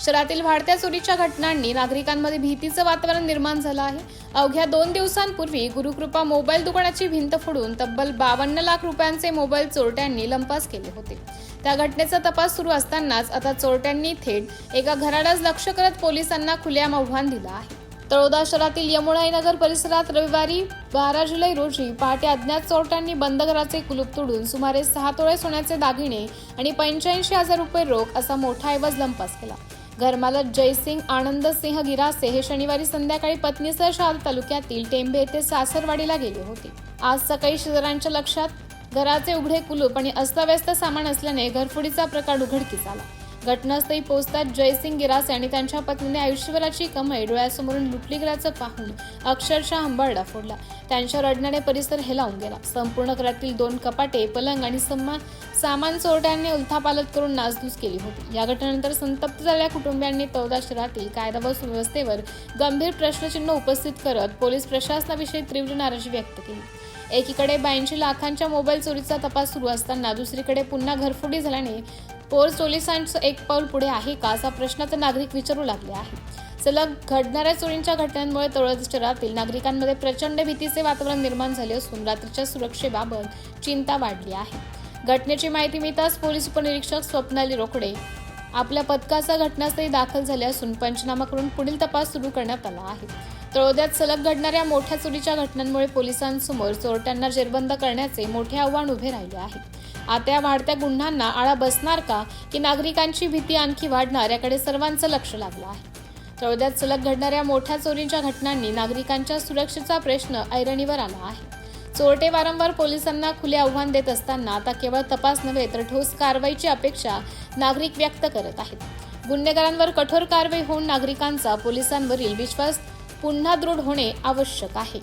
शहरातील वाढत्या चोरीच्या घटनांनी नागरिकांमध्ये भीतीचं वातावरण निर्माण झालं आहे। अवघ्या 2 दिवसांपूर्वी गुरुकृपा मोबाईल दुकानाची भिंत फोडून तब्बल 52 लाख रुपयांचे मोबाईल चोरट्यांनी लंपास केले होते। त्या घटनेचा तपास सुरू असतानाच आता चोरट्यांनी थेट एका घरालाच लक्ष्य करत पोलिसांना खुलेआम आव्हान दिलं आहे। तळोदा शहरातील यमुनाईनगर परिसरात रविवारी 12 जुलै रोजी पहाटे अज्ञात चोरट्यांनी बंद घराचे कुलूप तोडून सुमारे 6 तोळे सोन्याचे दागिने आणि 85,000 रुपये रोख असा मोठा ऐवज लंपास केला। घरमालक जयसिंग आनंद सिंह गिरासे हे शनिवारी संध्याकाळी पत्नीसह शहादा तालुक्यातील टेंबे येथे सासरवाडीला गेले होते। आज सकाळी शेजाऱ्यांच्या लक्षात घराचे उघडे कुलूप आणि अस्ताव्यस्त सामान असल्याने घरफोडीचा प्रकार उघडकीस आला। घटनास्थळी पोहोचताच जयसिंग गिरासे आणि त्यांच्या पत्नीने आयुष्यभराची कमाई डोळ्यासमोरून लुटली गेल्याचं पाहून अक्षरशः हंबरडा फोडला। त्यांच्या रडण्याने परिसर हेलावून गेला। संपूर्ण घरातील 2 कपाटे, पलंग आणि सामान चोरट्यांनी उलथापालथ करून नासधूस केली होती। या घटनेनंतर संतप्त झालेल्या कुटुंबियांनी तळोदा शहरातील कायदा व सुव्यवस्थेवर गंभीर प्रश्नचिन्ह उपस्थित करत पोलीस प्रशासनाविषयी तीव्र नाराजी व्यक्त केली। एकीकडे 82 लाखांच्या मोबाईल चोरीचा तपास सुरू असताना दुसरीकडे पुन्हा घरफोडी झाल्याने पोलिसांचं एक पाऊल पुढे आहे का असा प्रश्न तर नागरिक विचारू लागले आहे। सलग घडणाऱ्या चोरींच्या घटनांमुळे तळोदा शहरातील नागरिकांमध्ये प्रचंड भीतीचे वातावरण निर्माण झाले असून रात्रीच्या सुरक्षेबाबत चिंता वाढली आहे। घटनेची माहिती मिळताच पोलीस उपनिरीक्षक स्वप्नाली रोकडे आपल्या पथकासह घटनास्थळी दाखल झाले असून पंचनामा करून पुढील तपास सुरू करण्यात आला आहे। तळोद्यात सलग घडणाऱ्या मोठ्या चोरीच्या घटनांमुळे पोलिसांसमोर चोरट्यांना जेरबंद करण्याचे मोठे आव्हान उभे राहिले आहे। आता या वाढत्या गुन्ह्यांना आळा बसणार का की नागरिकांची भीती आणखी वाढणार याकडे सर्वांचं लक्ष लागलं आहे। तळोद्यात सलग घडणाऱ्या मोठ्या चोरीच्या घटनांनी नागरिकांच्या सुरक्षेचा प्रश्न ऐरणीवर आला आहे। चोरटे वारंवार पोलिसांना खुले आव्हान देत असताना आता केवळ तपास नव्हे तर ठोस कारवाईची अपेक्षा नागरिक व्यक्त करत आहेत। गुन्हेगारांवर कठोर कारवाई होऊन नागरिकांचा पोलिसांवरील विश्वास पुन्हा दृढ होणे आवश्यक आहे।